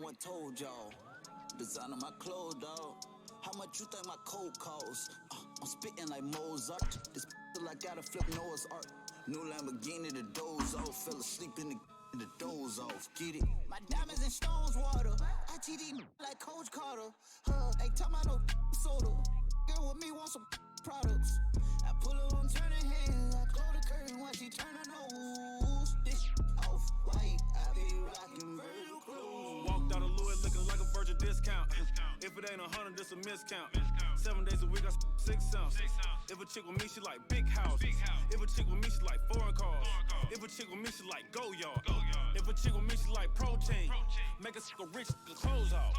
one told y'all. Design of my clothes, dog. How much you think my coat costs? I'm spitting like Mozart. This till I gotta flip Noah's Ark. New Lamborghini, the doze off. Fell asleep in the doze off. Get it? My diamonds and stones water. ITD like Coach Carter. Hey, tell my no soda. Girl with me want some products. I pull her on turning hands. I close the curtain while she turn her nose. This off white. I be rocking Virgil clothes. Walked out of Louis looking like a Virgil discount. If it ain't 100, it's a miscount. 7 days a week, I 6 cents. If a chick with me, she like big house. If a chick with me, she like foreign cars. If a chick with me, she like go yard. If a chick with me, she like protein. Make a sick rich, the clothes off.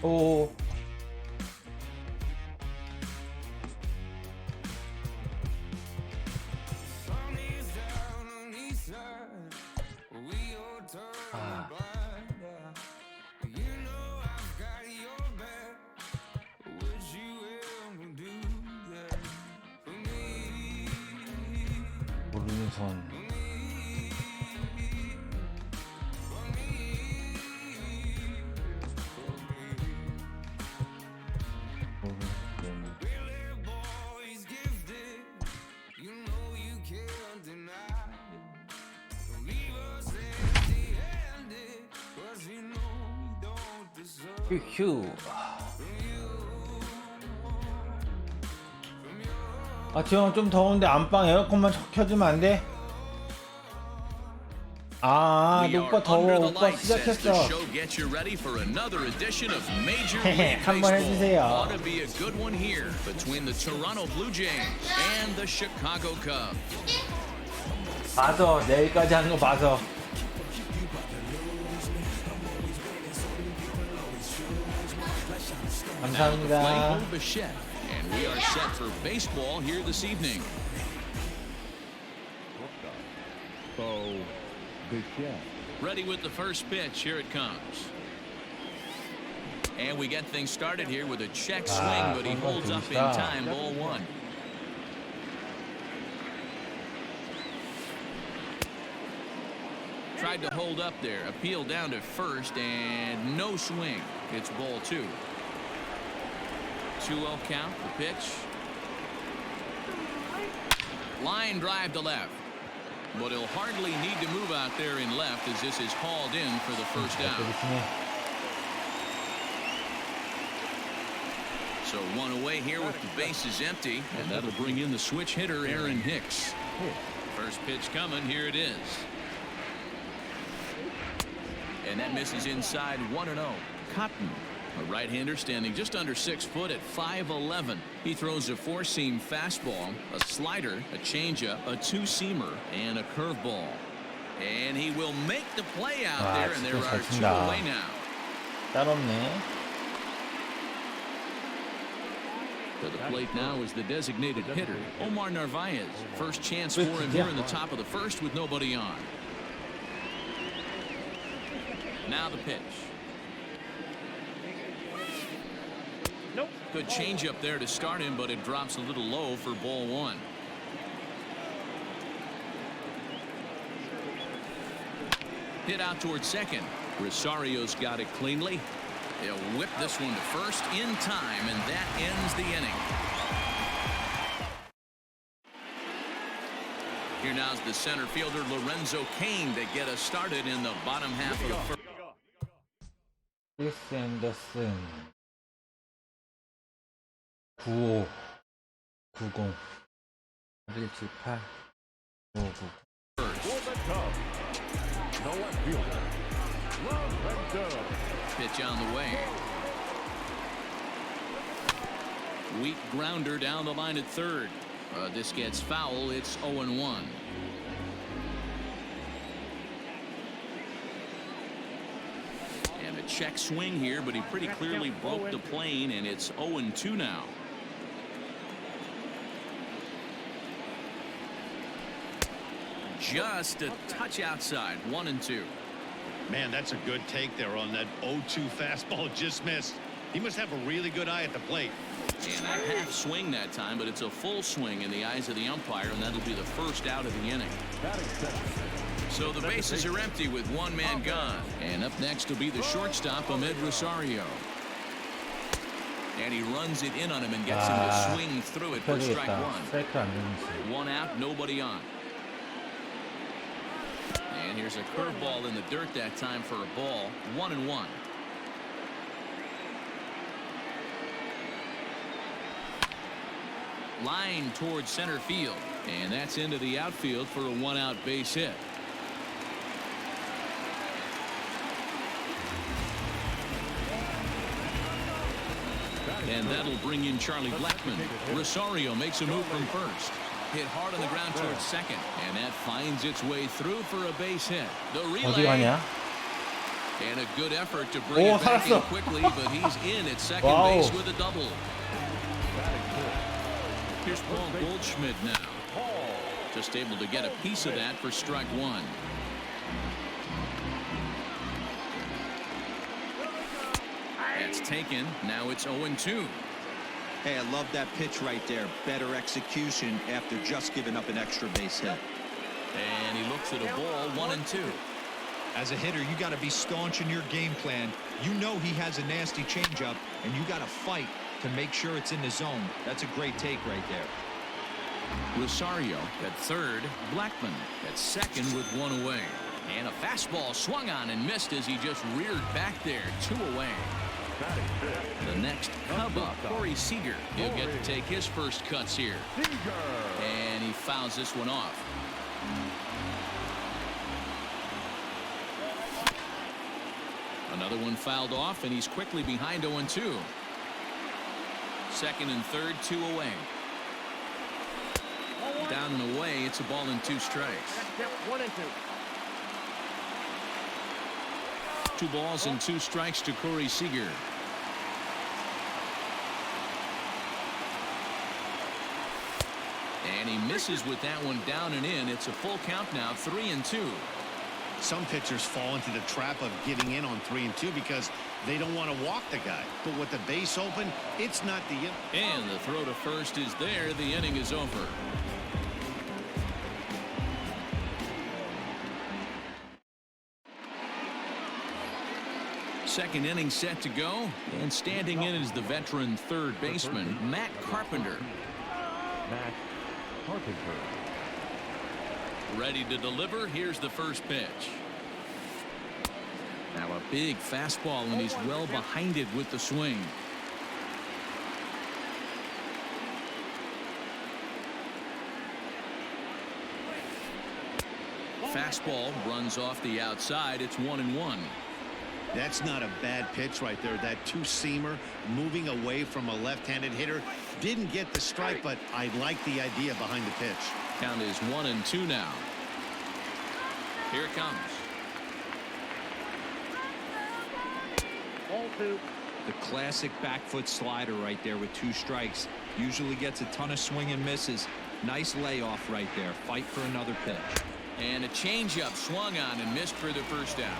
오. 모르는 선. 휴. 아 지금 좀 더운데 안방 에어컨만 켜주면 안 돼? 아 오빠 더워. 오빠 시작했어. 한번 해주세요. 봐서 내일까지 하는 거 봐서. 감사합니다. And we are set for baseball here this evening. Ready with the first pitch. Here it comes. And we get things started here with a check swing, but he holds up in time. Ball one. Tried to hold up there. Appeal down to first, and no swing. It's ball two. 2-0 count. The pitch. Line drive to left. But he'll hardly need to move out there in left as this is hauled in for the first out. So one away here with the bases empty, and that'll bring in the switch hitter Aaron Hicks. First pitch coming. Here it is. And that misses inside 1-0. Cotton, a right-hander standing just under 6 foot at 5'11". He throws a four-seam fastball, a slider, a changeup, a two-seamer, and a curveball. And he will make the play out there, and there are two away now. To the plate now is the designated hitter, Omar Narvaez. First chance for him here in the top of the first with nobody on. Now the pitch. Nope. Good change up there to start him, but it drops a little low for ball one. Hit out towards second. Rosario's got it cleanly. He'll whip this one to first in time, and that ends the inning. Here now's the center fielder Lorenzo Cain to get us started in the bottom half of the first. 앤더슨 95 90 178 599 Pitch on the way. Weak grounder down the line at third. This gets foul. It's 0-1. check swing here, but he pretty clearly broke the plane, and it's 0-2 now. Just a touch outside. 1-2. Man, that's a good take there on that 0-2 fastball. Just missed. He must have a really good eye at the plate. And a half swing that time, but it's a full swing in the eyes of the umpire, and that'll be the first out of the inning. So the bases are empty with one man gone. And up next will be the shortstop, Ahmed Rosario. And he runs it in on him and gets him to swing through it for strike one. 스트라이크 안 되는지. One out, nobody on. And here's a curveball in the dirt that time for a ball. 1-1. Line towards center field, and that's into the outfield for a one-out base hit. And that'll bring in Charlie Blackmon. Rosario makes a move from first. Hit hard on the ground towards second, and that finds its way through for a base hit. The 어디 relay. 가냐? And a good effort to bring it back in 살았어. quickly, but he's in at second 와우. base with a double. Here's Paul Goldschmidt now. Just able to get a piece of that for strike one. That's taken. Now it's 0-2. Hey, I love that pitch right there. Better execution after just giving up an extra base hit. And he looks at a ball. 1-2. As a hitter, you got to be staunch in your game plan. You know he has a nasty changeup, and you got to fight to make sure it's in the zone. That's a great take right there. Rosario at third. Blackmon at second with one away. And a fastball swung on and missed as he just reared back there. 2 away. The next Cub up, Corey Seager. He'll get to take his first cuts here. And he fouls this one off. Another one fouled off, and he's quickly behind 0-2. Second and third, 2 away. Down and away, it's a ball and 2 strikes. 1-2. 2 balls and 2 strikes to Corey Seager. And he misses with that one down and in. It's a full count now, 3-2. Some pitchers fall into the trap of getting in on 3-2 because they don't want to walk the guy. But with the base open, it's not the in. And the throw to first is there. The inning is over. Second inning set to go, and standing in is the veteran third baseman, Matt Carpenter. Matt Carpenter. Ready to deliver. Here's the first pitch. Now a big fastball, and he's well behind it with the swing. Fastball runs off the outside. It's 1-1. That's not a bad pitch right there. That two-seamer moving away from a left-handed hitter. Didn't get the strike, but I like the idea behind the pitch. Count is 1-2 now. Here it comes. Ball 2. The classic back foot slider right there with 2 strikes. Usually gets a ton of swing and misses. Nice layoff right there. Fight for another pitch. And a changeup swung on and missed for the first out.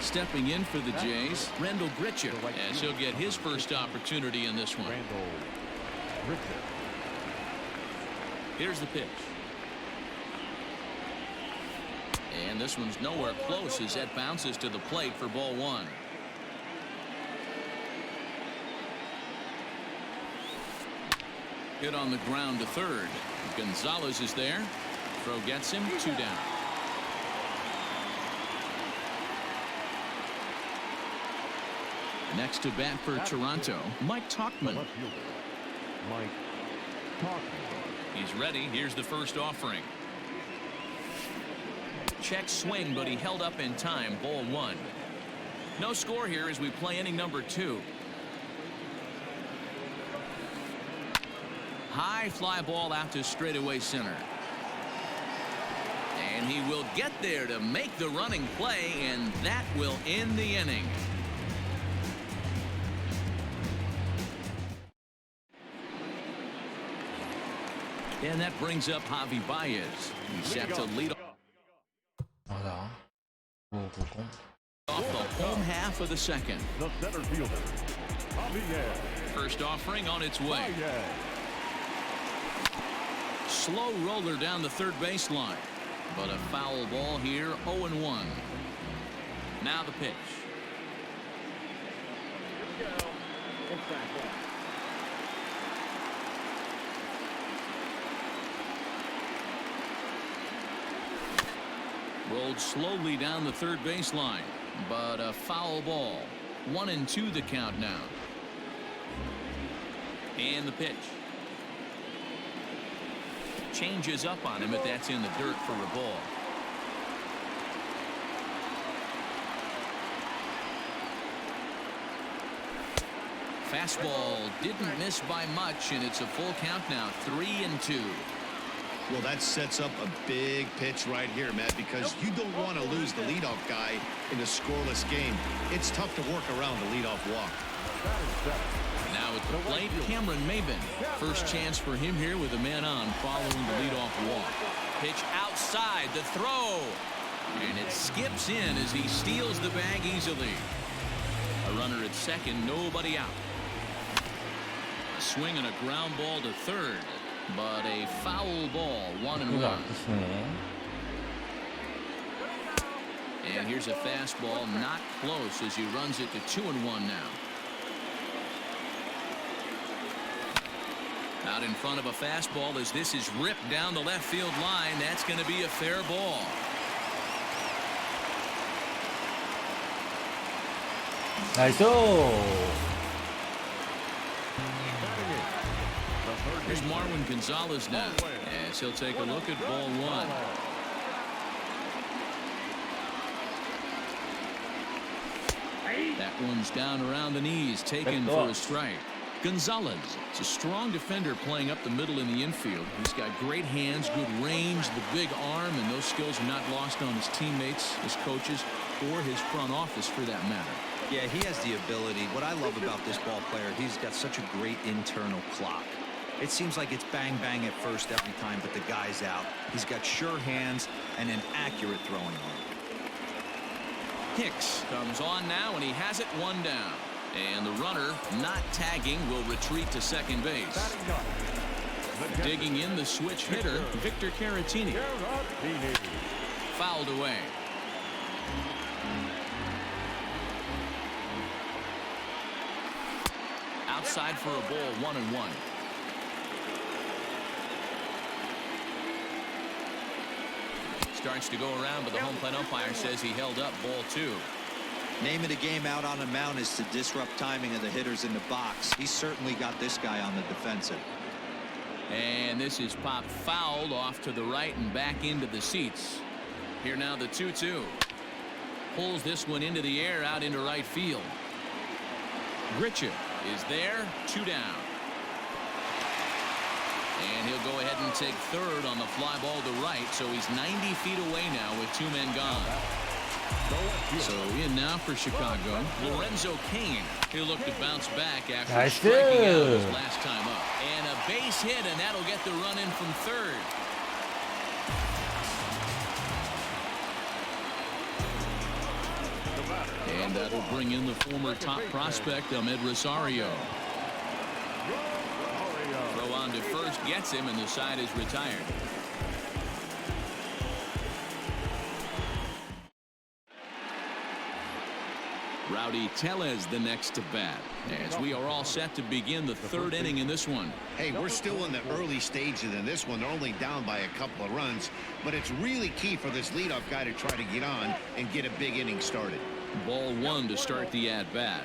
Stepping in for the Jays, Rendell Gritchick, as he'll get his first opportunity in this one. Here's the pitch. And this one's nowhere close as that bounces to the plate for ball 1. Hit on the ground to third. Gonzalez is there. Throw gets him. 2 down. Next to bat for Toronto, Mike Tauchman. Mike Tauchman. He's ready. Here's the first offering. Check swing, but he held up in time. Ball 1. No score here as we play inning number 2. High fly ball out to straightaway center. And he will get there to make the running play, and that will end the inning. And that brings up Javi Baez. He's set to lead 맞아. 590. off the home half of the second. The center fielder, Javier. First offering on its way. Baez. Slow roller down the third baseline. But a foul ball here, 0-1. Now the pitch. Rolled slowly down the third baseline, but a foul ball. 1-2 the count now. And the pitch. Changes up on him, but that's in the dirt for a ball. Fastball didn't miss by much, and it's a full count now, 3-2. Well, that sets up a big pitch right here, Matt, because you don't want to lose the leadoff guy in a scoreless game. It's tough to work around the leadoff walk. Now at the plate, Cameron Maben. First chance for him here with a man on following the leadoff walk. Pitch outside, the throw. And it skips in as he steals the bag easily. A runner at second, nobody out. A swing and a ground ball to third. But a foul ball, 1-1. And here's a fastball, not close as he runs it to 2-1 now. Out in front of a fastball as this is ripped down the left field line. That's going to be a fair ball. 나이스. Here's Marwin Gonzalez now as he'll take a look at ball one. That one's down around the knees, taken for a strike. Gonzalez is a strong defender playing up the middle in the infield. He's got great hands, good range, the big arm, and those skills are not lost on his teammates, his coaches, or his front office for that matter. Yeah, he has the ability. What I love about this ball player, he's got such a great internal clock. It seems like it's bang bang at first every time, but the guy's out. He's got sure hands and an accurate throwing arm. Hicks comes on now, and he has it one down. And the runner, not tagging, will retreat to second base. Digging in the switch hitter, Victor Caratini. Fouled away. Outside for a ball, 1-1. Starts to go around, but the home plate umpire says he held up ball 2. Name of the game out on the mound is to disrupt timing of the hitters in the box. He's certainly got this guy on the defensive. And this is popped fouled off to the right and back into the seats. Here now the 2-2. Pulls this one into the air out into right field. Gritcha is there, 2 down. And he'll go ahead and take third on the fly ball to right, so he's 90 feet away now with 2 men gone. So in now for Chicago, Lorenzo Cain. He'll look to bounce back after striking out his last time up. And a base hit, and that'll get the run in from third. And that'll bring in the former top prospect, Ahmed Rosario. Throw on to first, gets him, and the side is retired. Rowdy Tellez the next to bat as we are all set to begin the third inning in this one. Hey, we're still in the early stages in this one. They're only down by a couple of runs, but it's really key for this leadoff guy to try to get on and get a big inning started. Ball 1 to start the at bat.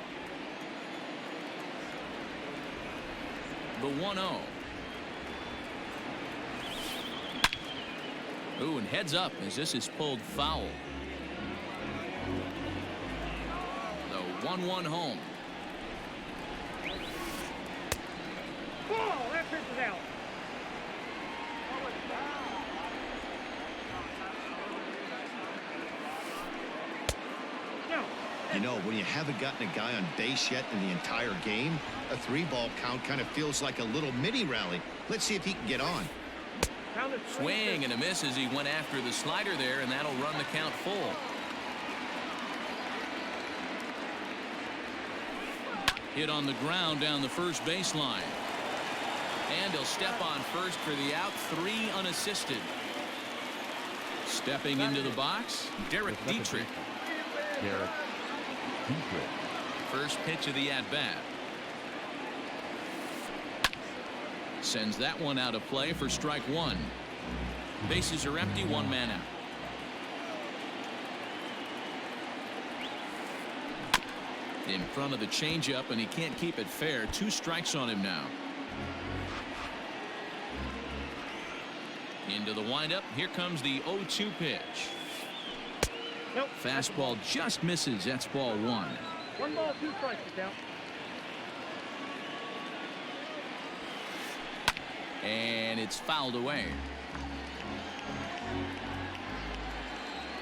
The 1-0. Ooh, and heads up as this is pulled foul. The 1-1 home. Ball, that pitch is out. You know, when you haven't gotten a guy on base yet in the entire game, a 3-ball count kind of feels like a little mini rally. Let's see if he can get on. Swing and a miss as he went after the slider there, and that'll run the count full. Hit on the ground down the first baseline. And he'll step on first for the out, 3 unassisted. Stepping into the box, Derek Dietrich. First pitch of the at-bat. Sends that one out of play for strike 1. Bases are empty, 1 man out. In front of the changeup, and he can't keep it fair. 2 strikes on him now. Into the windup. Here comes the 0-2 pitch. Nope. Fastball just misses. That's ball 1. 1 ball, 2 strikes to count. And it's fouled away.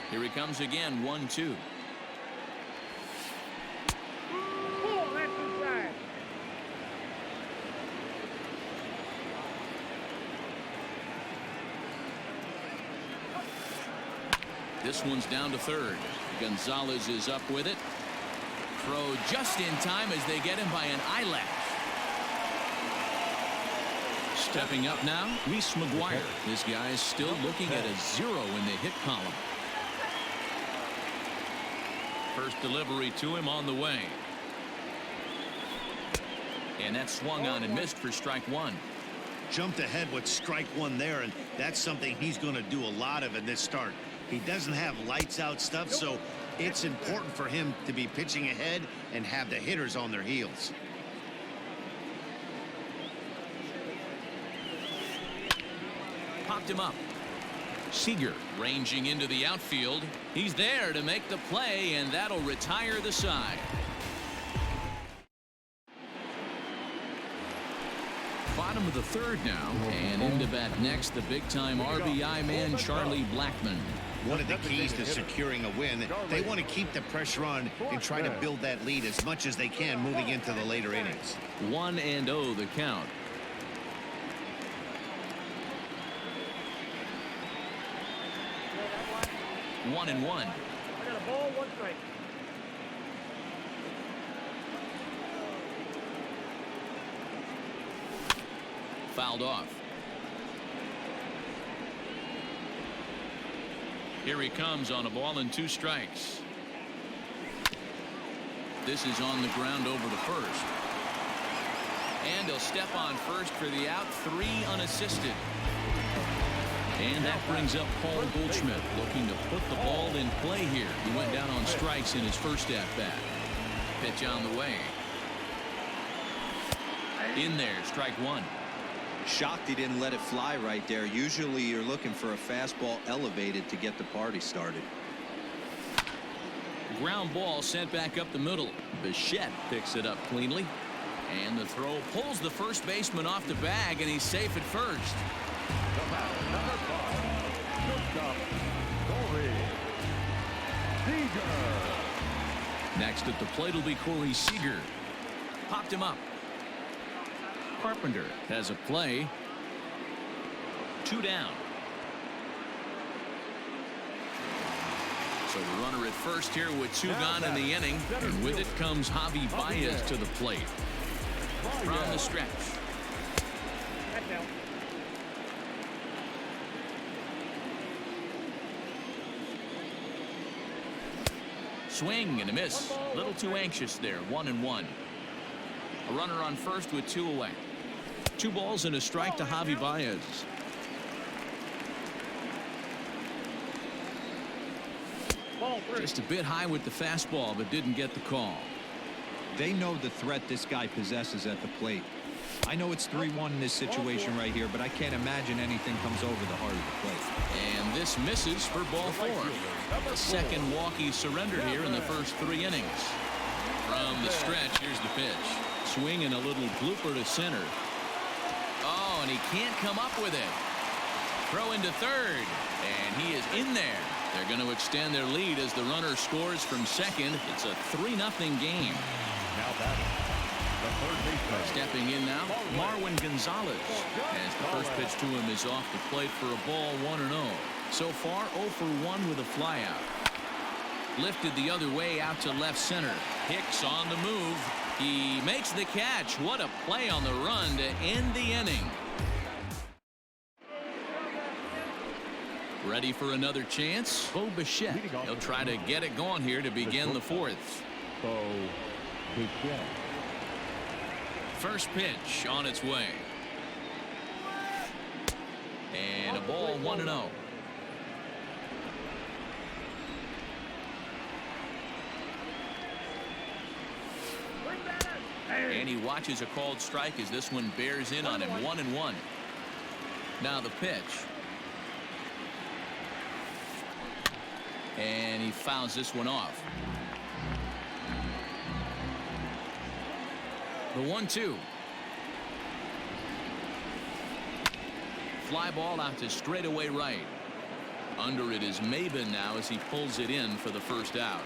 Here he comes again, 1-2. Oh, that's inside. This one's down to third. Gonzalez is up with it. Throw just in time as they get him by an eyelash. Stepping up now, Reese McGuire. This guy is still looking at a 0 in the hit column. First delivery to him on the way. And that swung on and missed for strike 1. Jumped ahead with strike 1 there, and that's something he's going to do a lot of in this start. He doesn't have lights out stuff, so it's important for him to be pitching ahead and have the hitters on their heels. Popped him up. Seager ranging into the outfield. He's there to make the play, and that'll retire the side. Bottom of the third now, and into bat next, the big-time RBI man, Charlie Blackmon. One of the keys to securing a win, they want to keep the pressure on and try to build that lead as much as they can moving into the later innings. 1-0 the count. One and one. I got a ball, 1 strike. Fouled off. Here he comes on a ball and 2 strikes. This is on the ground over to first. And he'll step on first for the out, 3 unassisted. And that brings up Paul Goldschmidt, looking to put the ball in play here. He went down on strikes in his first at-bat. Pitch on the way. In there, strike 1. Shocked he didn't let it fly right there. Usually you're looking for a fastball elevated to get the party started. Ground ball sent back up the middle. Bichette picks it up cleanly. And the throw pulls the first baseman off the bag, and he's safe at first. The batter, number 5, shortstop, Corey Seager. Next at the plate will be Corey Seager. Popped him up. Carpenter has a play. 2 down. So the runner at first here with 2 gone in the inning. And with it comes Javi Baez to the plate. From the stretch. That's out. Swing and a miss. A little too anxious there. 1-1. A runner on first with 2 away. 2 balls and a strike to Javi Baez. Ball 3. Just a bit high with the fastball, but didn't get the call. They know the threat this guy possesses at the plate. I know it's 3-1 in this situation right here, but I can't imagine anything comes over the heart of the plate. And this misses for ball 4. The second walk he surrendered here in the first 3 innings. From the stretch, here's the pitch. Swing and a little blooper to center. Oh, and he can't come up with it. Throw into third, and he is in there. They're going to extend their lead as the runner scores from second. It's a 3-0 game. Now batting, the third baseman. Stepping in now, Marwin Gonzalez. As the first pitch to him is off the plate for a ball, 1-0. So far, 0 for 1 with a flyout. Lifted the other way out to left center. Hicks on the move. He makes the catch. What a play on the run to end the inning. Ready for another chance? Bo Bichette. He'll try to get it going here to begin the fourth. Bo Bichette. First pitch on its way. And a ball, 1-0. And he watches a called strike as this one bears in on him. 1-1. Now the pitch. And he fouls this one off. The 1-2. Fly ball out to straightaway right. Under it is Maben now as he pulls it in for the first out.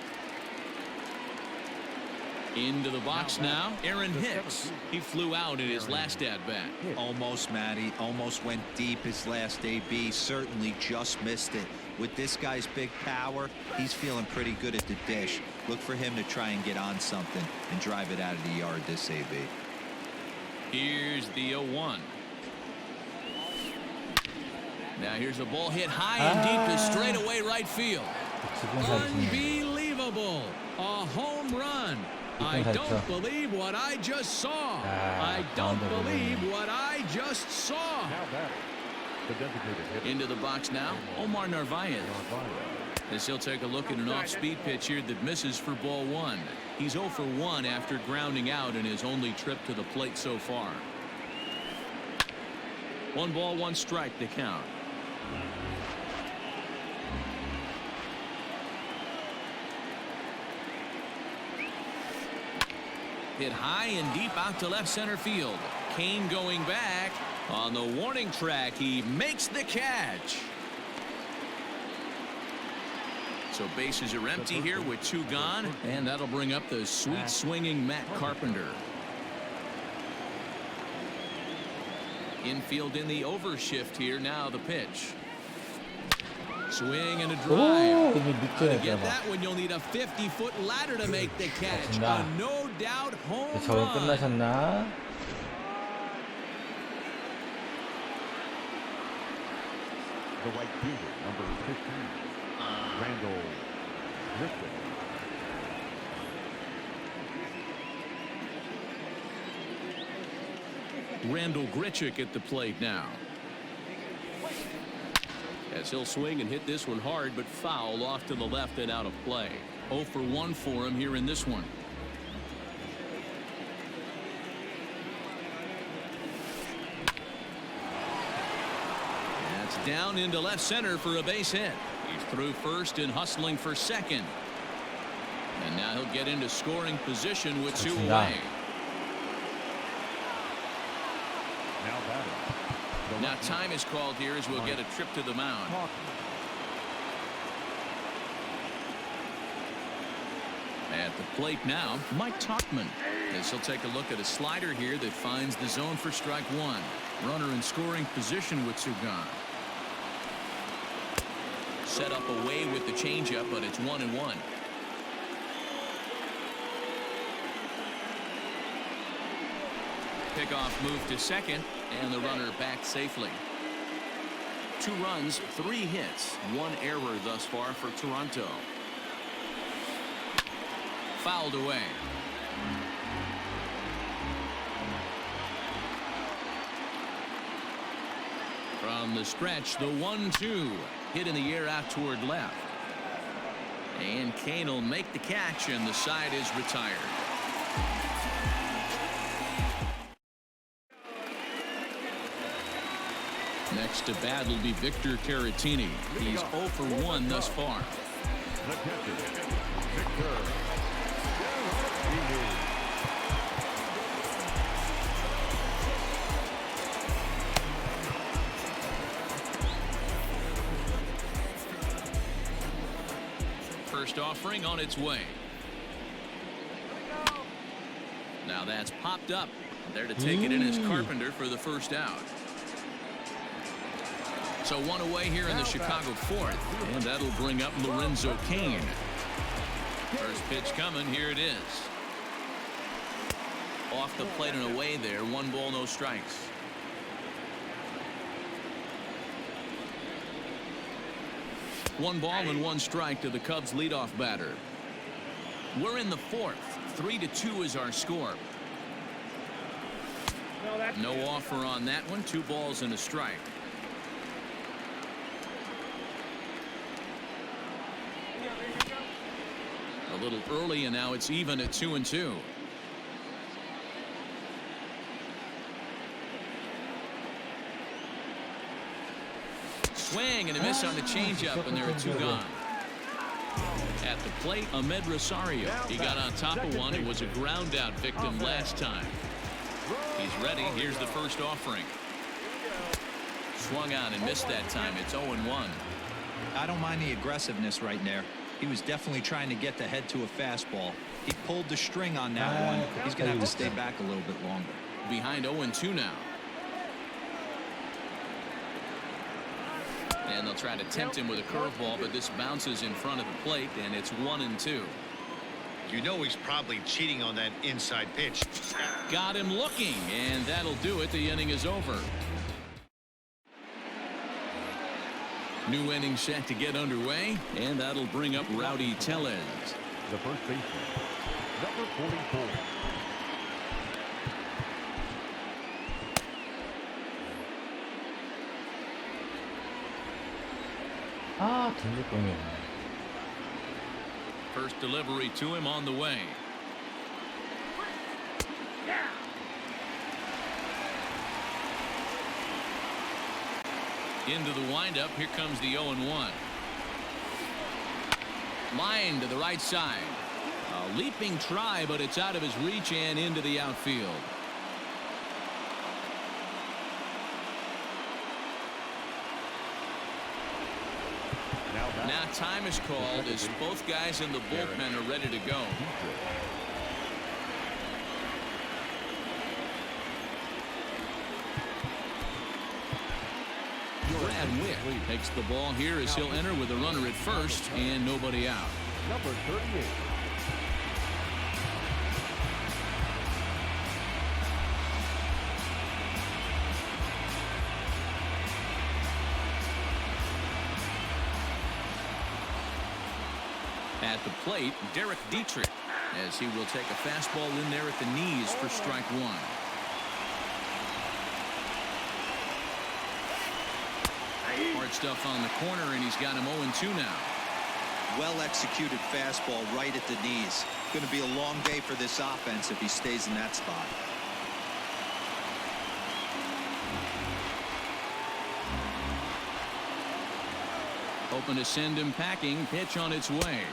Into the box now, Aaron Hicks. He flew out in his last at-bat. Almost, Matty. Almost went deep his last AB. Certainly just missed it. With this guy's big power, he's feeling pretty good at the dish. Look for him to try and get on something and drive it out of the yard this AB. Here's the 0-1. Now here's a ball hit high and deep to straightaway right field. Unbelievable. A home run. I don't believe what I just saw. I don't believe what I just saw. Now batting, the designated hitter. Into the box now, Omar Narvaez. As he'll take a look at an off-speed pitch here that misses for ball 1. He's 0 for 1 after grounding out in his only trip to the plate so far. 1 ball, 1 strike to count. Hit high and deep out to left center field. Kane going back on the warning track. He makes the catch. So bases are empty here with 2 gone, and that'll bring up the sweet swinging Matt Carpenter. Infield in the overshift here. Now the pitch. Swing and a drive. To get that one, you'll need a 50-foot ladder to make the catch. A no-doubt home run. 끝나셨나? The right fielder, number 15, Randall Griffin. Randall Grichuk at the plate now. As he'll swing and hit this one hard, but foul off to the left and out of play. 0 for 1 for him here in this one. That's down into left center for a base hit. He's through first and hustling for second. And now he'll get into scoring position with 2 away. Now batting. Now time is called here as we'll get a trip to the mound. At the plate now, Mike Tauchman. As he'll take a look at a slider here that finds the zone for strike 1. Runner in scoring position with 2 gone. Set up away with the changeup, but it's 1-1. Pickoff move to second, and the runner back safely. 2 runs, 3 hits, 1 error thus far for Toronto. Fouled away. From the stretch, the 1-2. Hit in the air out toward left. And Kane will make the catch, and the side is retired. Next to bat will be Victor Caratini. He's 0 for 1 thus far. The catcher, Victor. first offering on its way. Now that's popped up. There to take it in is Carpenter for the first out. So one away here in the Chicago fourth, and that'll bring up Lorenzo Cain. First pitch coming. Here it is. Off the plate and away there. 1 ball, no strikes. One ball and 1 strike to the Cubs leadoff batter. We're in the fourth. 3-2 is our score. No offer on that one. 2 balls and a strike. A little early, and now it's even at 2-2. Swing and a miss on the changeup, and there are 2 gone. At the plate, Ahmed Rosario. He got on top of one. It was a ground out victim last time. He's ready. Here's the first offering. Swung on and missed that time. It's 0-1. I don't mind the aggressiveness right there. He was definitely trying to get the head to a fastball. He pulled the string on that one. He's going to have to stay back a little bit longer. Behind 0-2 now. And they'll try to tempt him with a curveball, but this bounces in front of the plate, and it's 1-2. You know he's probably cheating on that inside pitch. Got him looking, and that'll do it. The inning is over. New inning set to get underway, and that'll bring up Rowdy Tellez. The first baseman, number 44. 아, 들릴 뻔했네. First delivery to him on the way. Into the windup. Here comes the 0-1. Line to the right side. A leaping try, but it's out of his reach and into the outfield. Now time is called as both guys in the bullpen are ready to go. Brad Witt takes the ball here as he'll enter with a runner at first and nobody out. Number 38. At the plate, Derek Dietrich, as he will take a fastball in there at the knees for strike 1. Hard stuff on the corner, and he's got him 0-2 now. Well executed fastball right at the knees. Going to be a long day for this offense if he stays in that spot. Hoping to send him packing. Pitch on its way.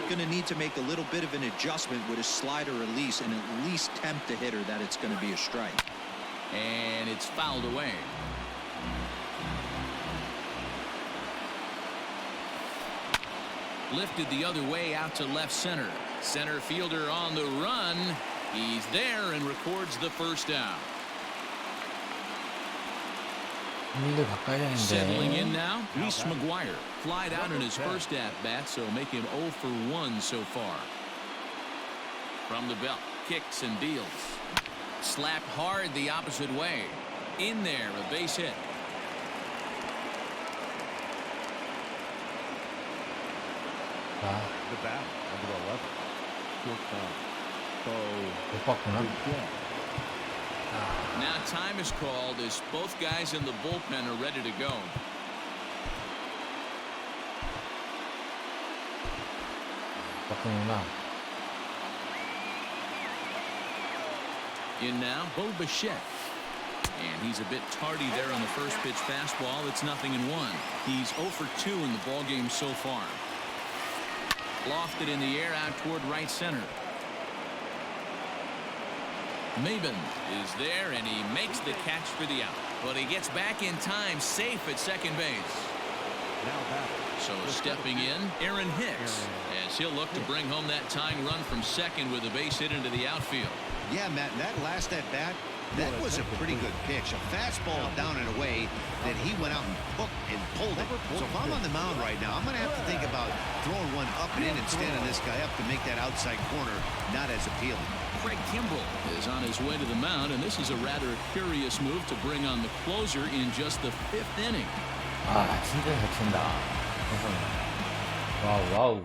Going to need to make a little bit of an adjustment with his slider release and at least tempt the hitter that it's going to be a strike. And it's fouled away. Lifted the other way out to left center. Center fielder on the run. He's there and records the first out. Settling in now, Reese McGuire. Flied out in his first at-bat, so make him 0 for 1 so far. From the belt, kicks and deals. Slapped hard the opposite way. In there, a base hit. The bat, number 11. Shortstop. 못 봤구나. Now time is called as both guys in the bullpen are ready to go. 봤구나. In now, Bo Bichette. And he's a bit tardy there on the first pitch fastball. It's 0-1. He's 0 for 2 in the ballgame so far. Lofted in the air out toward right center. Maben is there, and he makes the catch for the out. But he gets back in time, safe at second base. Now batting, So stepping in, Aaron Hicks, as he'll look to bring home that tying run from second with a base hit into the outfield. Yeah, Matt, that last at bat, that was a pretty good pitch. A fastball down and away that he went out and hooked and pulled it. So if I'm on the mound right now, I'm going to have to think about throwing one up and in and standing this guy up to make that outside corner not as appealing. Craig Kimbrell is on his way to the mound, and this is a rather curious move to bring on the closer in just the 5th inning. 아 진짜 잘 친다. 와우 와우.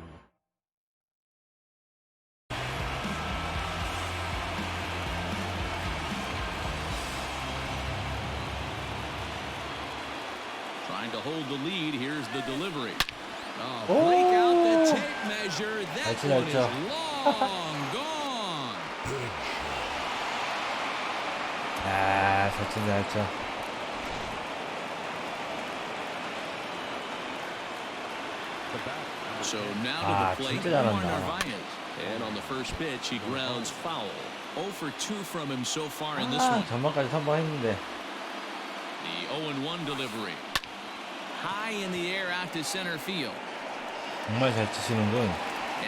Trying to hold the lead. Here's the delivery. Oh, break out the tape measure. That one is long gone. 아, 잘 친다, 잘 쳐. So now to the plate, Omar Narvaez. And on the first pitch, he grounds foul. 0 for 2 from him so far in this one. 전반까지 선방했는데. The 0-1 delivery. High in the air out to center field. 정말 잘 치시는군.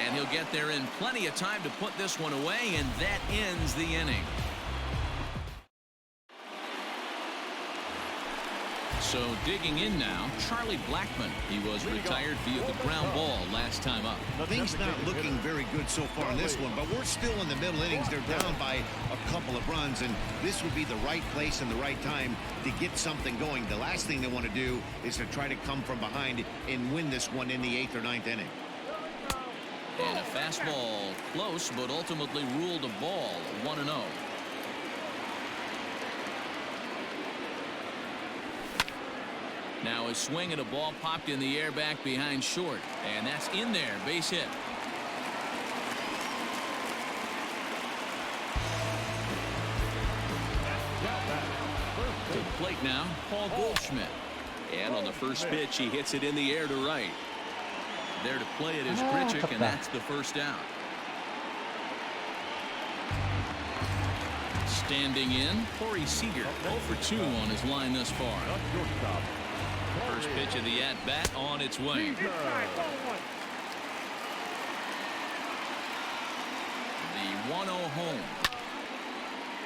And he'll get there in plenty of time to put this one away, and that ends the inning. So digging in now, Charlie Blackmon. He was retired via the ground ball last time up. Things not looking very good so far in this one, but we're still in the middle innings. They're down by a couple of runs, and this would be the right place and the right time to get something going. The last thing they want to do is to try to come from behind and win this one in the 8th or 9th inning. And a fastball close, but ultimately ruled a ball. 1-0. Now a swing and a ball popped in the air back behind short, and that's in there. Base hit. To the plate now, Paul Goldschmidt. And on the first pitch, he hits it in the air to right. There to play it is Grichuk, and that's the first out. Standing in, Corey Seager, 0 for 2 on his line thus far. First pitch of the at-bat on its way. The 1-0 home.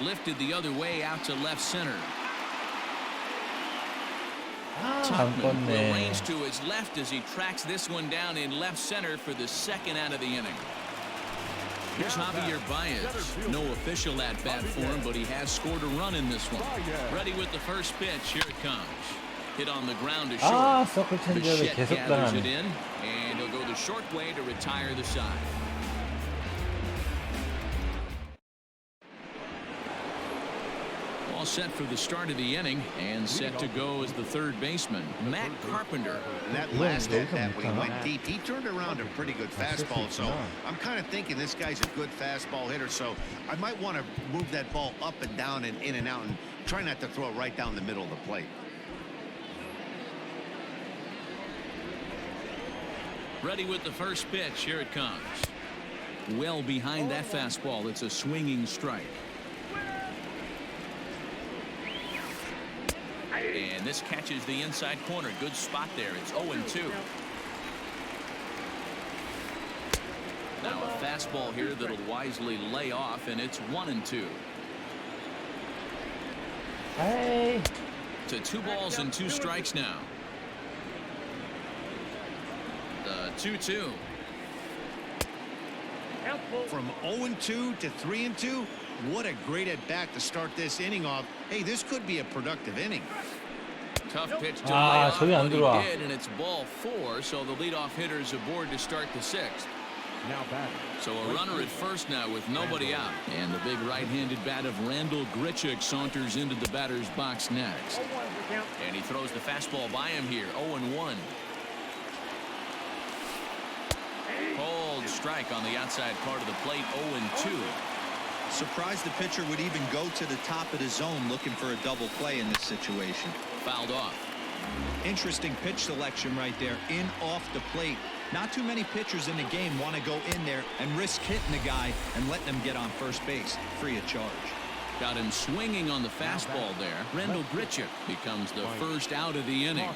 Lifted the other way out to left center. Tuckman will range to his left as he tracks this one down in left center for the second out of the inning. Here's Javier Baez. No official at-bat for him, but he has scored a run in this one. Ready with the first pitch. Here it comes. Hit on the ground to short. 서클 체인지업이 계속 gathers it 당하네. in, and he'll go the short way to retire the side. All set for the start of the inning, and set to go as the third baseman, Matt Carpenter. And that last at bat when he went deep, he turned around a pretty good fastball. So I'm kind of thinking this guy's a good fastball hitter. So I might want to move that ball up and down and in and out and try not to throw it right down the middle of the plate. Ready with the first pitch. Here it comes. Well behind that fastball. It's a swinging strike. And this catches the inside corner. Good spot there. It's 0-2. Now a fastball here that'll wisely lay off, and it's 1-2. Hey. To 2 balls and 2 strikes now. The 2-2. From 0-2 to 3-2, what a great at bat to start this inning off. Hey, this could be a productive inning. Tough pitch to lay off, 저기 안 but he 들어와. did, and it's ball 4, so the leadoff hitter's aboard to start the 6th. So a runner at first now with nobody out. And the big right-handed bat of Randall Grichuk saunters into the batter's box next. And he throws the fastball by him here. 0-1. Cold strike on the outside part of the plate. 0-2. Surprised the pitcher would even go to the top of the zone looking for a double play in this situation. Fouled off. Interesting pitch selection right there. In off the plate. Not too many pitchers in the game want to go in there and risk hitting the guy and letting him get on first base free of charge. Got him swinging on the fastball there. Randall Grichuk becomes the first out of the inning.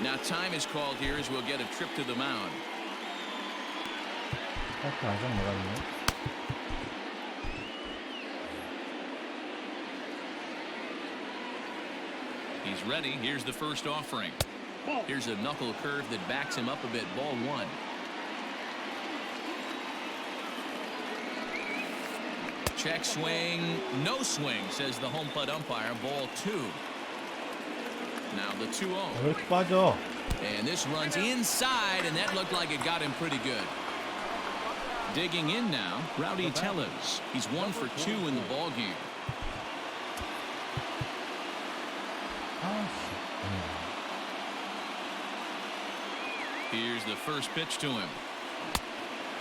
Now time is called here as we'll get a trip to the mound. He's ready. Here's the first offering. Here's a knuckle curve that backs him up a bit. Ball 1. Check swing. No swing, says the home plate umpire. Ball 2. Now the 2-0. And this runs inside, and that looked like it got him pretty good. Digging in now, Rowdy Tellez. He's 1 for 2 in the ball game. Here's the first pitch to him.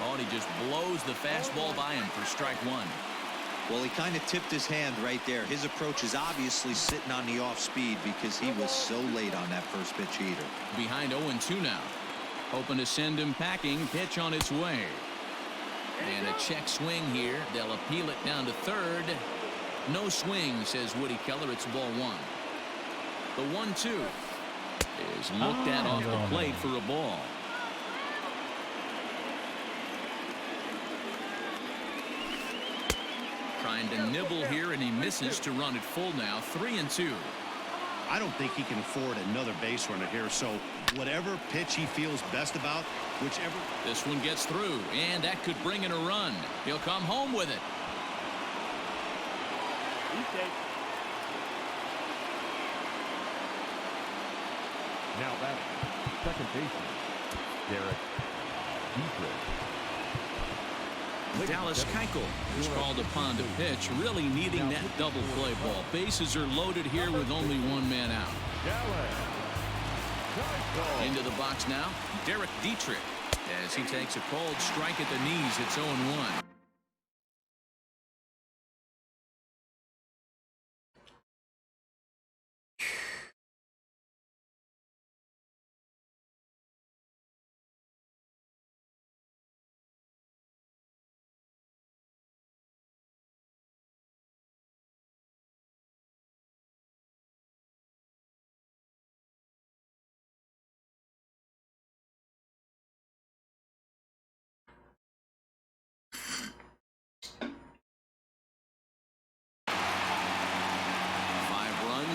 Oh, and he just blows the fastball by him for strike 1. Well, he kind of tipped his hand right there. His approach is obviously sitting on the off speed because he was so late on that first pitch heater. Behind 0-2 now. Hoping to send him packing. Pitch on its way. And a check swing here. They'll appeal it down to third. No swing, says Woody Keller. It's ball 1. The 1-2 is looked at off the plate for a ball. Trying to nibble here, and he misses to run it full now. 3-2. I don't think he can afford another base runner here, so whatever pitch he feels best about, whichever. This one gets through, and that could bring in a run. He'll come home with it. Now batting, second baseman, Derek Dietrich. Dallas Keuchel is called upon to pitch, really needing that double play ball. Bases are loaded here with only one man out. Into the box now, Derek Dietrich, as he takes a cold strike at the knees. It's 0-1.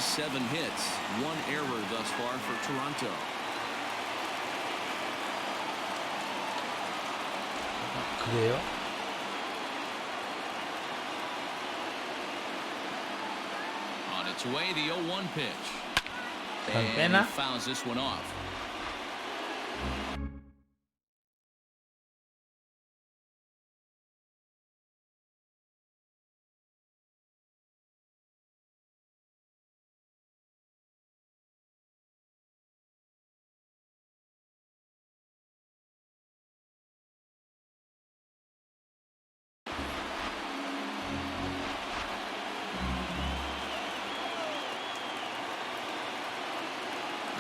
Seven hits, 1 error thus far for Toronto. 그래요? On its way, the 0-1 pitch. And 빼나? he fouls this one off.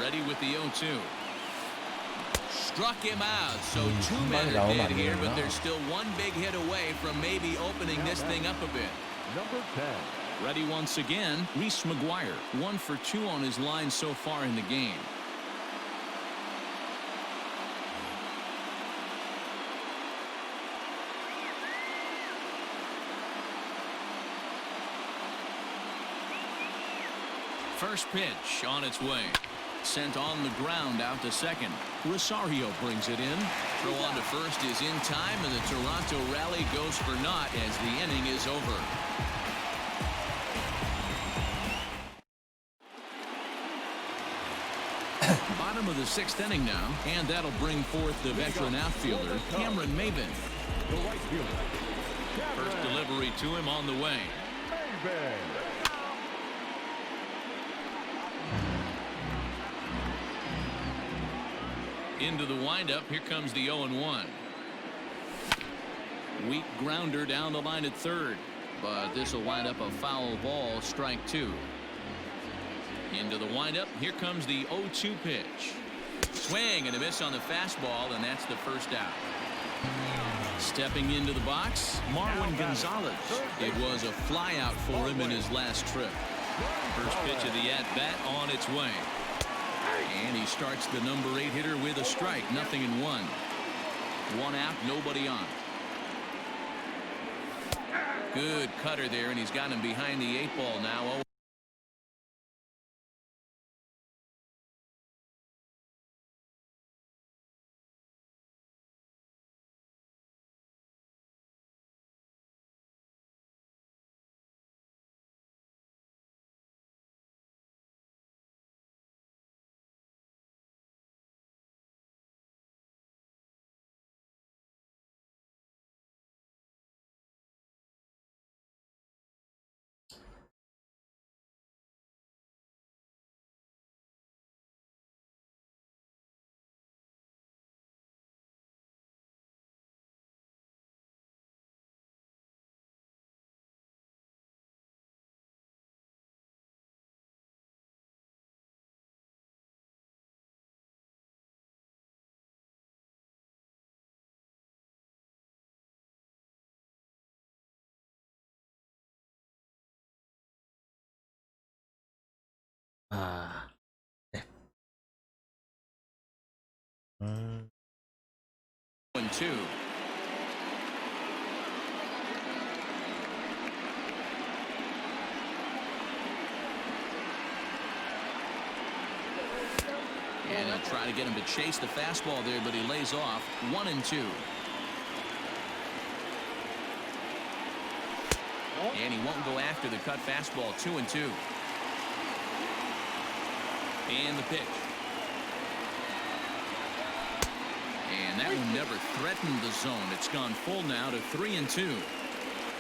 Ready with the 0-2. Struck him out. So 2 men are dead here, but there's still 1 big hit away from maybe opening this thing up a bit. Number 10. Ready once again, Reese McGuire. 1 for 2 on his line so far in the game. First pitch on its way. Sent on the ground out to second. Rosario brings it in. Throw on to first is in time, and the Toronto rally goes for naught as the inning is over. Bottom of the 6th inning now, and that'll bring forth the veteran outfielder, Cameron Maybin. The right fielder. First delivery to him on the way. Maybin. Into the windup. Here comes the 0-1. Weak grounder down the line at third, but this will wind up a foul ball. Strike 2. Into the windup. Here comes the 0-2 pitch. Swing and a miss on the fastball, and that's the first out. Stepping into the box, Marwin Gonzalez. It was a fly out for him in his last trip. First pitch of the at-bat on its way. And he starts the number 8 hitter with a strike. 0-1. One out, nobody on. Good cutter there, and he's got him behind the 8 ball now. 아, 네. 1-2. And he'll try to get him to chase the fastball there, but he lays off. 1-2. And he won't go after the cut fastball. 2-2. And the pitch. And that one never threatened the zone. It's gone full now to 3-2.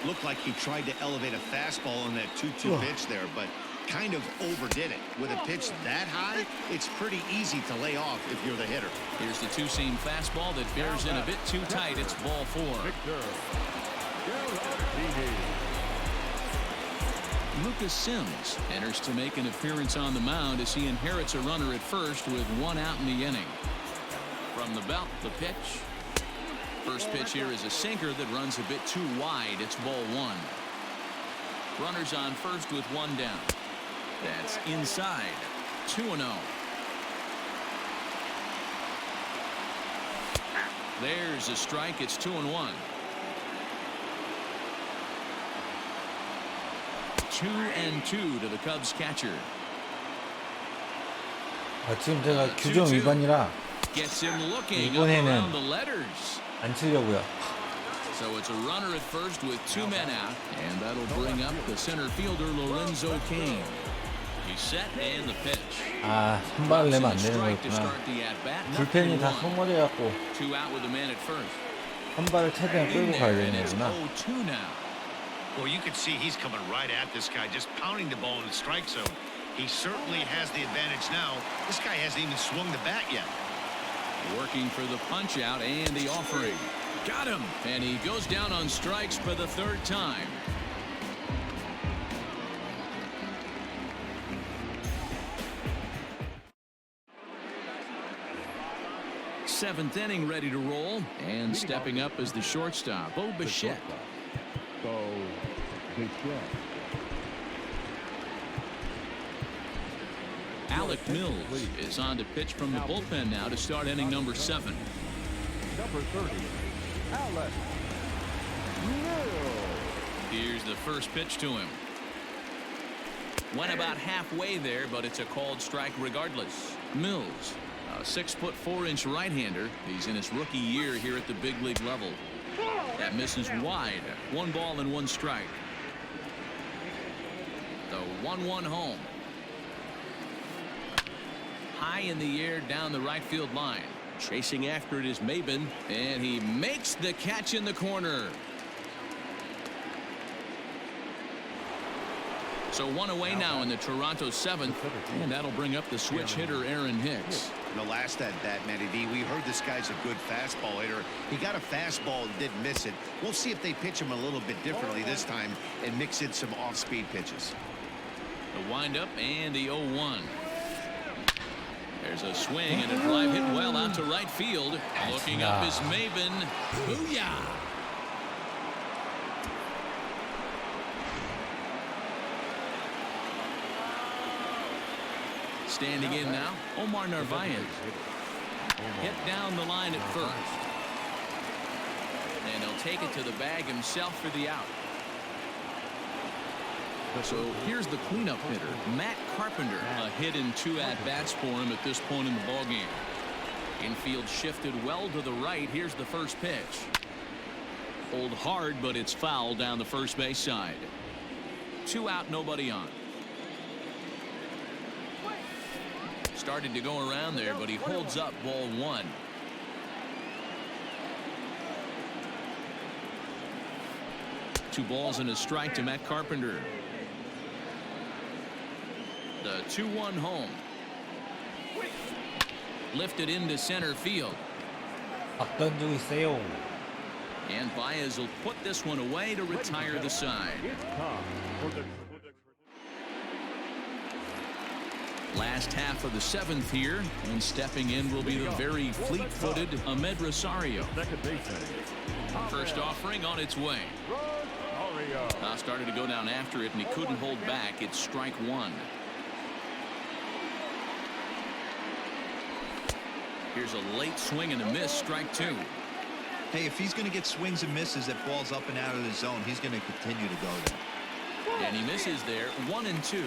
Looked like he tried to elevate a fastball on that 2-2 pitch there, but kind of overdid it. With a pitch that high, it's pretty easy to lay off if you're the hitter. Here's the two-seam fastball that bears in a bit too tight. It's ball 4. Lucas Sims enters to make an appearance on the mound as he inherits a runner at first with 1 out in the inning. From the belt, the pitch. First pitch here is a sinker that runs a bit too wide. It's ball 1. Runners on first with 1 down. That's inside. 2-0. There's a strike. It's 2-1. 2-2 to the Cubs catcher. 아, 지금 제가 규정 위반이라 Gets him looking up 이번에는 around the letters. 안 치려고요. So it's a runner at first with 2 men out, and that'll bring up the center fielder Lorenzo Cain. He's set and the pitch. 아, 선발을 내면 안 되는 Strike to 거였구나. start the at-bat. 불펜이 다 0-1. 소모돼갖고 2 out with a man at first. 선발을 최대한 In 끌고 가야 there, and 되는 it's 거구나. 0-2 now. Well, you can see he's coming right at this guy, just pounding the ball in the strike zone. He certainly has the advantage now. This guy hasn't even swung the bat yet. Working for the punch out and the offering. Got him. And he goes down on strikes for the 3rd time. Seventh inning ready to roll, and stepping up as the shortstop, Bo Bichette. Alec Mills is on to pitch from the bullpen now to start inning number 7. Number 30, Alec Mills. Here's the first pitch to him. Went about halfway there, but it's a called strike regardless. Mills, a 6'4" right-hander. He's in his rookie year here at the big league level. That misses wide. 1 ball and 1 strike. The 1-1 home. High in the air down the right field line. Chasing after it is Maben, and he makes the catch in the corner. So 1 away now in the Toronto 7th, and that'll bring up the switch hitter Aaron Hicks. In the last at-bat, Matty D, we heard this guy's a good fastball hitter. He got a fastball and didn't miss it. We'll see if they pitch him a little bit differently this time and mix in some off-speed pitches. The windup and the 0-1. There's a swing and a drive hit well out to right field. Looking up is Maben. Booyah! Standing in now, Omar Narvaez. Hit down the line at first. And he'll take it to the bag himself for the out. So here's the cleanup hitter, Matt Carpenter. A hit in 2 at-bats for him at this point in the ballgame. Infield shifted well to the right. Here's the first pitch. Pulled hard, but it's foul down the first base side. 2 out, nobody on. Started to go around there, but he holds up ball 1. Two balls and a strike to Matt Carpenter. The 2-1 home. Lifted into center field. 막 던지고 있어요. And Baez will put this one away to retire the side. Last half of the 7th here, and stepping in will be the very fleet-footed Ahmed Rosario. First offering on its way. Now started to go down after it, and he couldn't hold back. It's strike 1. Here's a late swing and a miss, strike 2. Hey, if he's going to get swings and misses at balls up and out of the zone, he's going to continue to go there. And he misses there, 1-2.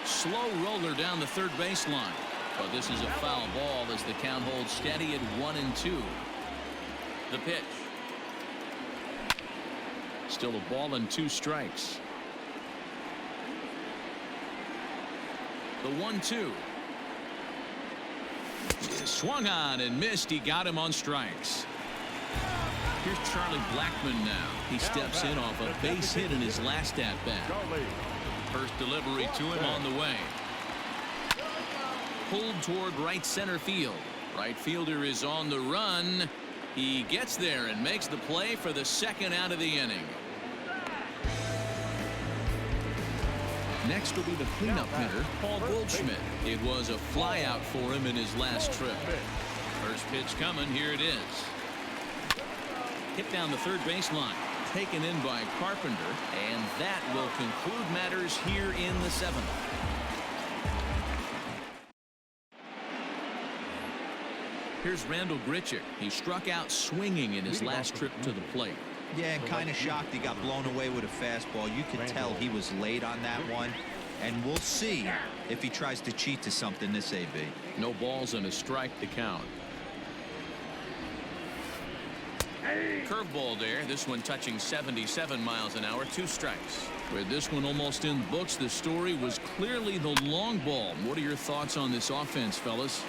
Slow roller down the third baseline. But this is a foul ball as the count holds steady at 1-2. The pitch. Still a ball and 2 strikes. The 1-2. Swung on and missed. He got him on strikes. Here's Charlie Blackmon now. He steps in off a base hit in his last at-bat. First delivery to him on the way. Pulled toward right center field. Right fielder is on the run. He gets there and makes the play for the 2nd out of the inning. Next will be the cleanup hitter, Paul Goldschmidt. It was a flyout for him in his last trip. First pitch coming. Here it is. Hit down the third baseline. Taken in by Carpenter. And that will conclude matters here in the 7th. Here's Randall Grichuk. He struck out swinging in his last trip to the plate. Yeah, and kind of shocked he got blown away with a fastball. You could tell he was late on that one. And we'll see if he tries to cheat to something this AB. No balls and a strike to count. Curveball there. This one touching 77 miles an hour. 2 strikes. With this one almost in the books, the story was clearly the long ball. What are your thoughts on this offense, fellas?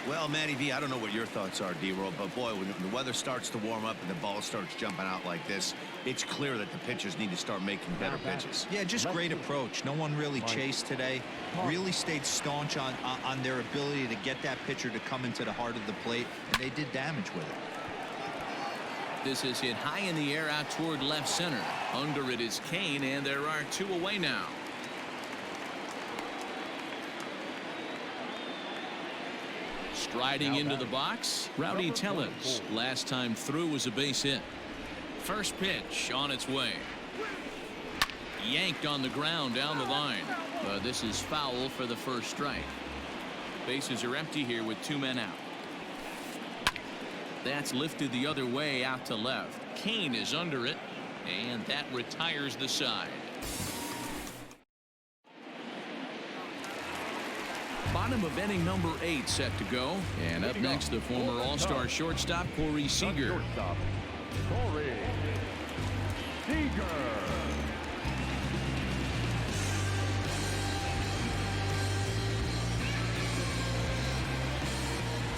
Well, Matty V, I don't know what your thoughts are, D-Roll, but boy, when the weather starts to warm up and the ball starts jumping out like this, it's clear that the pitchers need to start making better pitches. Yeah, just great approach. No one really chased today. Really stayed staunch on their ability to get that pitcher to come into the heart of the plate, and they did damage with it. This is hit high in the air out toward left center. Under it is Kane, and there are 2 away now. Striding into the box, Rowdy Tellez. Last time through was a base hit. First pitch on its way. Yanked on the ground down the line. But this is foul for the first strike. Bases are empty here with 2 men out. That's lifted the other way out to left. Kane is under it, and that retires the side. Bottom of inning number 8 set to go. And up next, the former All-Star shortstop, Corey Seager. Corey Seager.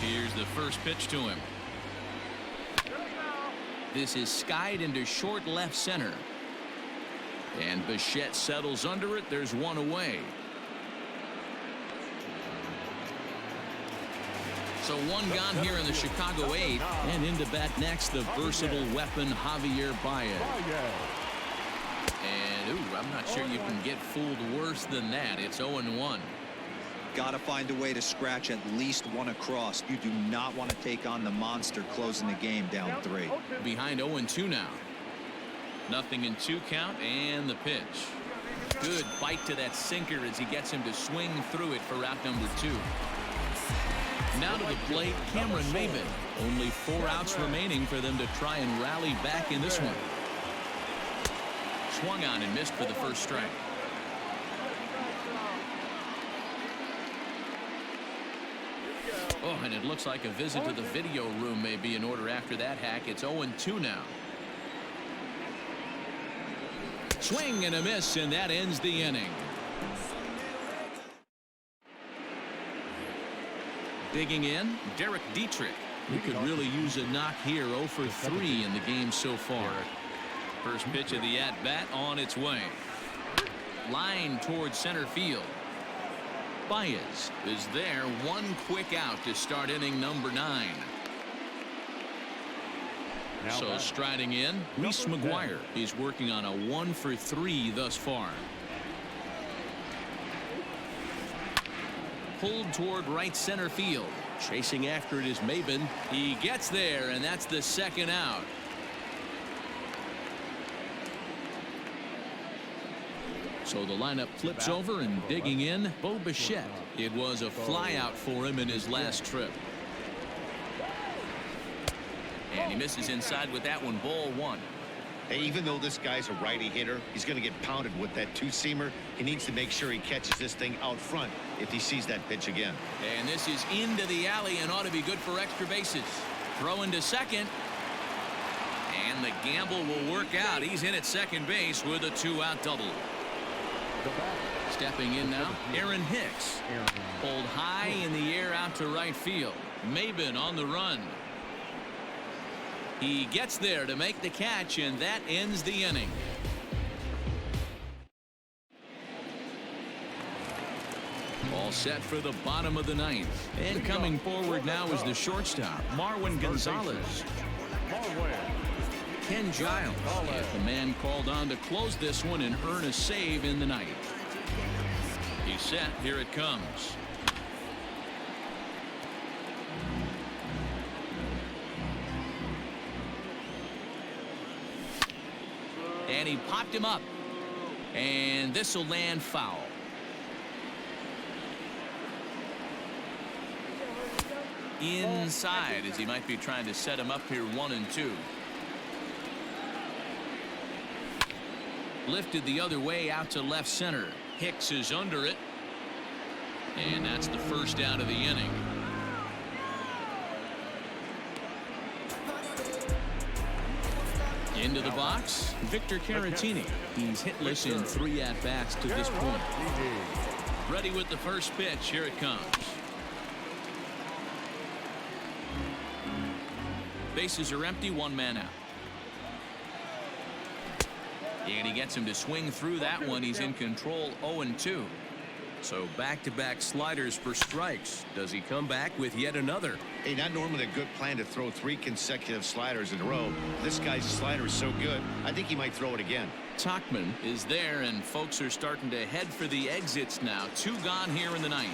Here's the first pitch to him. This is skied into short left center. And Bichette settles under it. There's 1 away. So 1 gone here in the Chicago 8th. And into bat next, the versatile weapon, Javier Baez. And, ooh, I'm not sure you can get fooled worse than that. It's 0-1. Got to find a way to scratch at least 1 across. You do not want to take on the monster closing the game down 3. Behind 0-2 now. Nothing in 2 count, and the pitch. Good bite to that sinker as he gets him to swing through it for out number 2. Now to the plate, Cameron Maben. Only 4 outs remaining for them to try and rally back in this one. Swung on and missed for the first strike. Oh, and it looks like a visit to the video room may be in order after that hack. It's 0-2 now. Swing and a miss, and that ends the inning. Digging in, Derek Dietrich. He could really use a knock here. 0 for 3 in the game so far. First pitch of the at-bat on its way. Line towards center field. Baez is there. 1 quick out to start inning number 9. So striding in, Reese McGuire. He's working on a 1 for 3 thus far. Pulled toward right center field. Chasing after it is Maben. He gets there, and that's the 2nd out. So the lineup flips over, and digging in, Bo Bichette. It was a flyout for him in his last trip. And he misses inside with that one. Ball 1. Hey, even though this guy's a righty hitter, he's going to get pounded with that 2-seamer. He needs to make sure he catches this thing out front if he sees that pitch again. And this is into the alley and ought to be good for extra bases. Throw into second. And the gamble will work out. He's in at second base with a 2-out double. Stepping in now, Aaron Hicks. Pulled high in the air out to right field. Maben on the run. He gets there to make the catch, and that ends the inning. All set for the bottom of the 9th. And coming forward now is the shortstop, Marwin Gonzalez. Ken Giles is the man called on to close this one and earn a save in the 9th. He's set. Here it comes. And he popped him up. And this will land foul. Inside, as he might be trying to set him up here. 1-2. Lifted the other way out to left center. Hicks is under it. And that's the first out of the inning. Into the box, Victor Caratini. He's hitless in 3 at-bats to this point. Ready with the first pitch. Here it comes. Bases are empty. 1 man out. And he gets him to swing through that one. He's in control. 0-2. So back-to-back sliders for strikes. Does he come back with yet another? Hey, not normally a good plan to throw 3 consecutive sliders in a row. This guy's slider is so good, I think he might throw it again. Tauchman is there, and folks are starting to head for the exits now. 2 gone here in the 9th.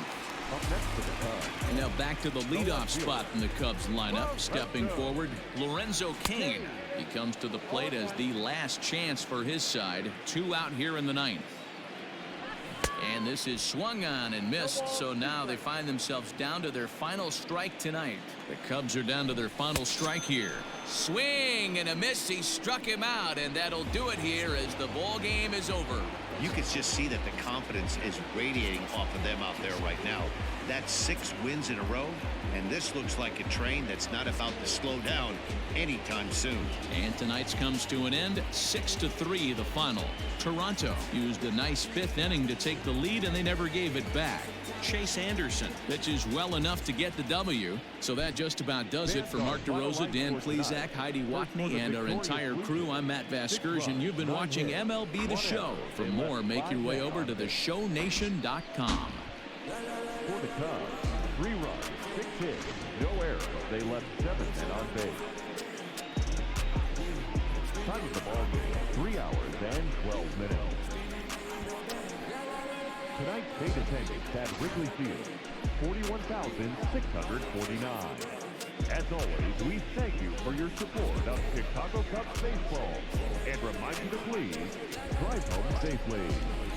And now back to the leadoff spot in the Cubs lineup. Stepping forward, Lorenzo Cain. He comes to the plate as the last chance for his side. 2 out here in the 9th. And this is swung on and missed, so now they find themselves down to their final strike tonight. The Cubs are down to their final strike here. Swing and a miss. He struck him out, and that'll do it here as the ball game is over. You can just see that the confidence is radiating off of them out there right now. That's 6 wins in a row, and this looks like a train that's not about to slow down anytime soon. And tonight's comes to an end. 6-3 the final. Toronto used a nice 5th inning to take the lead, and they never gave it back. Chase Anderson pitches well enough to get the W. So that just about does it for Mark DeRosa, Dan Plesac, Heidi Watney, and our entire crew. I'm Matt Vasgersian. You've been watching MLB The Show. For more, make your way over to theshownation.com. For the Cubs, 3 runs, 6 hits, no errors. They left 7 men on base. Time of the ball game, 3 hours and 12 minutes. Tonight's state attendance at Wrigley Field, 41,649. As always, we thank you for your support of Chicago Cubs baseball and remind you to please drive home safely.